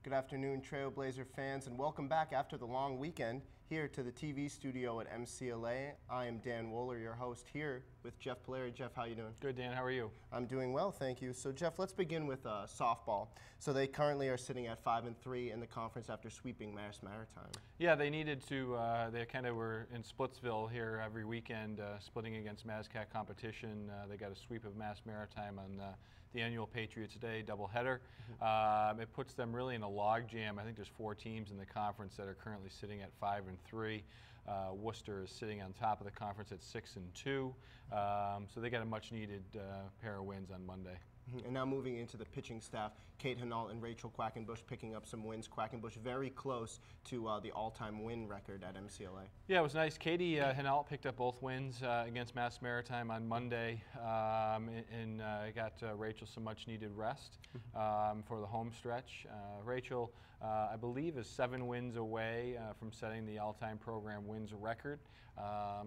Good afternoon, Trailblazer fans, and welcome back after the long weekend here to the TV studio at MCLA. I am Dan Wohler, your host, here with Jeff Polari. Jeff, how you doing? Good, Dan. How are you? I'm doing well, thank you. So, Jeff, let's begin with softball. So they currently are sitting at 5-3 in the conference after sweeping Mass Maritime. Yeah, they needed to. They kind of were in Splitsville here every weekend, splitting against MASCAC competition. They got a sweep of Mass Maritime on the annual Patriots Day doubleheader. It puts them really in a log jam. I think there's 4 teams in the conference that are currently sitting at 5-3. Worcester is sitting on top of the conference at 6-2. So they got a much-needed pair of wins on Monday. And now moving into the pitching staff, Kate Hinault and Rachel Quackenbush picking up some wins. Quackenbush very close to the all-time win record at MCLA. Yeah, it was nice. Katie Hinault picked up both wins against Mass Maritime on Monday, and got Rachel some much-needed rest for the home stretch. Rachel, I believe, is 7 wins away from setting the all-time program wins record.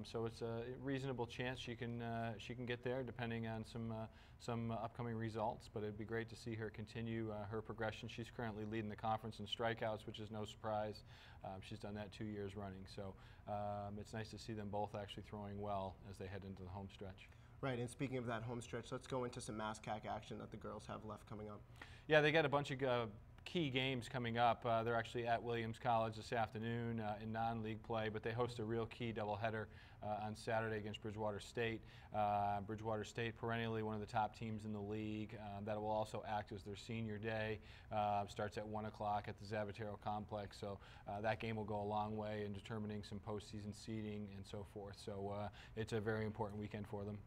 So it's a reasonable chance she can get there, depending on some upcoming results. But it'd be great to see her continue her progression. She's currently leading the conference in strikeouts, which is no surprise. She's done that 2 years running. So it's nice to see them both actually throwing well as they head into the home stretch. Right, and speaking of that home stretch, let's go into some MASCAC action that the girls have left coming up. Yeah, they got a bunch of key games coming up. They're actually at Williams College this afternoon in non-league play, but they host a real key doubleheader on Saturday against Bridgewater State. Bridgewater State, perennially one of the top teams in the league. That will also act as their senior day. Starts at 1 o'clock at the Zavatero Complex, so that game will go a long way in determining some postseason seeding and so forth. So it's a very important weekend for them.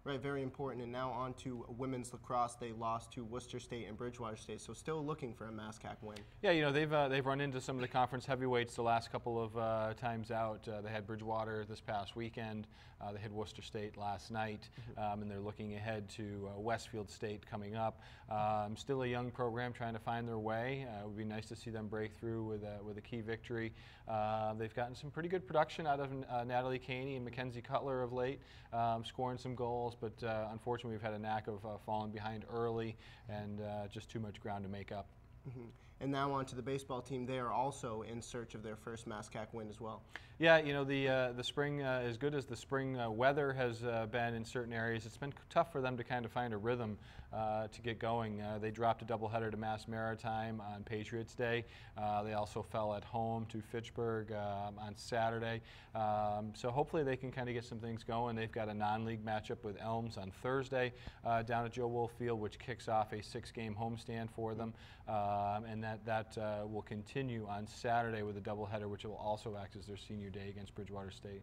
Right, very important. And now on to women's lacrosse. They lost to Worcester State and Bridgewater State, so still looking for a MASCAC win. Yeah, you know, they've run into some of the conference heavyweights the last couple of times out. They had Bridgewater this past weekend. They had Worcester State last night, and they're looking ahead to Westfield State coming up. Still a young program trying to find their way. It would be nice to see them break through with a key victory. They've gotten some pretty good production out of Natalie Caney and Mackenzie Cutler of late, scoring some goals. But unfortunately, we've had a knack of falling behind early and just too much ground to make up. And now on to the baseball team. They are also in search of their first MASCAC win as well. Yeah, you know, the spring, as good as the spring weather has been in certain areas, it's been tough for them to kind of find a rhythm to get going. They dropped a doubleheader to Mass Maritime on Patriots Day. They also fell at home to Fitchburg on Saturday. So hopefully they can kind of get some things going. They've got a non-league matchup with Elms on Thursday down at Joe Wolf Field, which kicks off a 6-game homestand for them. And that will continue on Saturday with a doubleheader, which will also act as their senior day against Bridgewater State.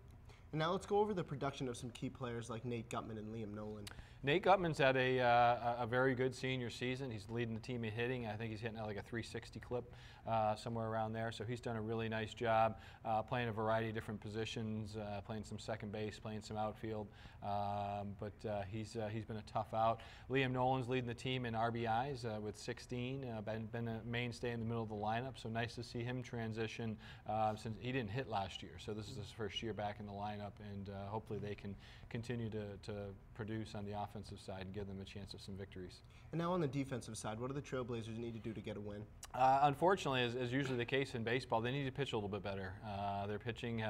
And now let's go over the production of some key players like Nate Gutman and Liam Nolan. Nate Gutman's had a very good senior season. He's leading the team in hitting. I think he's hitting at like a 360 clip, somewhere around there. So he's done a really nice job playing a variety of different positions, playing some second base, playing some outfield. But he's been a tough out. Liam Nolan's leading the team in RBIs with 16. Been a mainstay in the middle of the lineup. So nice to see him transition since he didn't hit last year. So this is his first year back in the lineup, and hopefully they can continue to produce on the offensive side and give them a chance of some victories. And now on the defensive side, what do the Trailblazers need to do to get a win? Unfortunately, as usually the case in baseball, they need to pitch a little bit better. Their pitching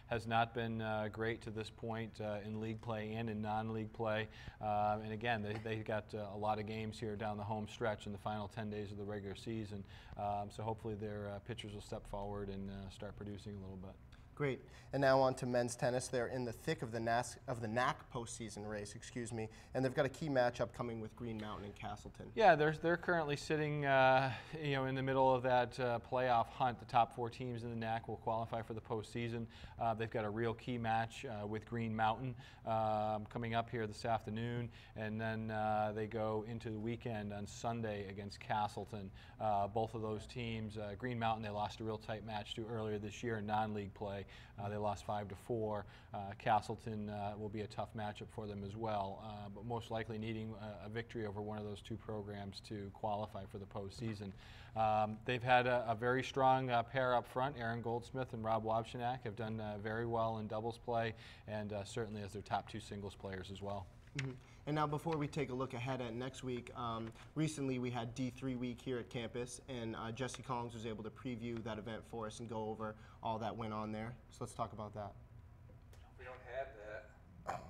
has not been great to this point in league play and in non-league play. And again, they got a lot of games here down the home stretch in the final 10 days of the regular season. So hopefully their pitchers will step forward and start producing a little bit. Great. And now on to men's tennis. They're in the thick of the NAC postseason race, and they've got a key matchup coming with Green Mountain and Castleton. Yeah, they're currently sitting, in the middle of that playoff hunt. The top 4 teams in the NAC will qualify for the postseason. They've got a real key match with Green Mountain coming up here this afternoon, and then they go into the weekend on Sunday against Castleton. Both of those teams, Green Mountain, they lost a real tight match to earlier this year in non-league play. They lost 5-4. Castleton will be a tough matchup for them as well, but most likely needing a victory over one of those 2 programs to qualify for the postseason. They've had a very strong pair up front. Aaron Goldsmith and Rob Wobshanak have done very well in doubles play, and certainly as their top 2 singles players as well. And now before we take a look ahead at next week, recently we had D3 week here at campus, and Jesse Collins was able to preview that event for us and go over all that went on there. So let's talk about that. We don't have that.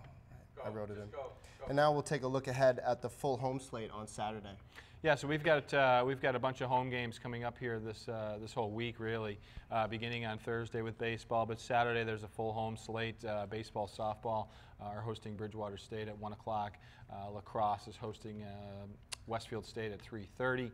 I wrote it in. Go. And now we'll take a look ahead at the full home slate on Saturday. Yeah, so we've got a bunch of home games coming up here this whole week, really, beginning on Thursday with baseball, but Saturday there's a full home slate. Baseball, softball are hosting Bridgewater State at 1 o'clock. Lacrosse is hosting Westfield State at 3:30.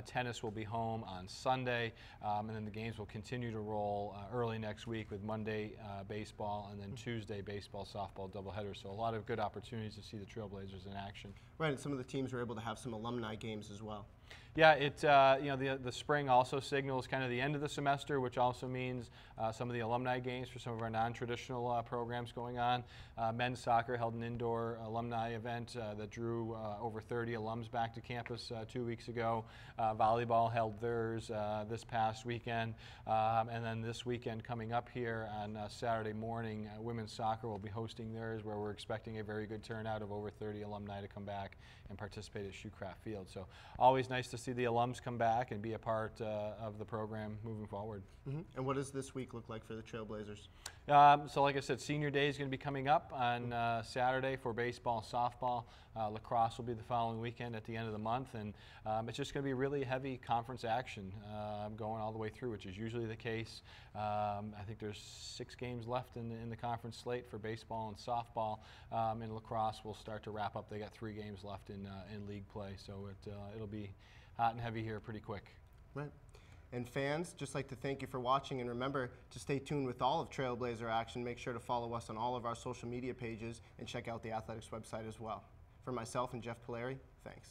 Tennis will be home on Sunday, and then the games will continue to roll early next week with Monday baseball and then Tuesday baseball, softball doubleheader. So a lot of good opportunities to see the Trailblazers in action. Right, and some of the teams were able to have some alumni games as well. Yeah, the spring also signals kind of the end of the semester, which also means some of the alumni games for some of our non-traditional programs going on. Men's soccer held an indoor alumni event that drew over 30 alums back to campus 2 weeks ago. Volleyball held theirs this past weekend, and then this weekend coming up here on Saturday morning, women's soccer will be hosting theirs, where we're expecting a very good turnout of over 30 alumni to come back and participate at Shoecraft Field. So always nice to see the alums come back and be a part of the program moving forward. And what does this week look like for the Trailblazers? So like I said, Senior Day is going to be coming up on Saturday for baseball, softball. Lacrosse will be the following weekend at the end of the month, and it's just going to be really heavy conference action going all the way through, which is usually the case. I think there's 6 games left in the conference slate for baseball and softball, and lacrosse will start to wrap up. They got 3 games left in league play, so it'll be hot and heavy here pretty quick. Right. And fans, just like to thank you for watching, and remember to stay tuned with all of Trailblazer action. Make sure to follow us on all of our social media pages and check out the athletics website as well. For myself and Jeff Polari, thanks.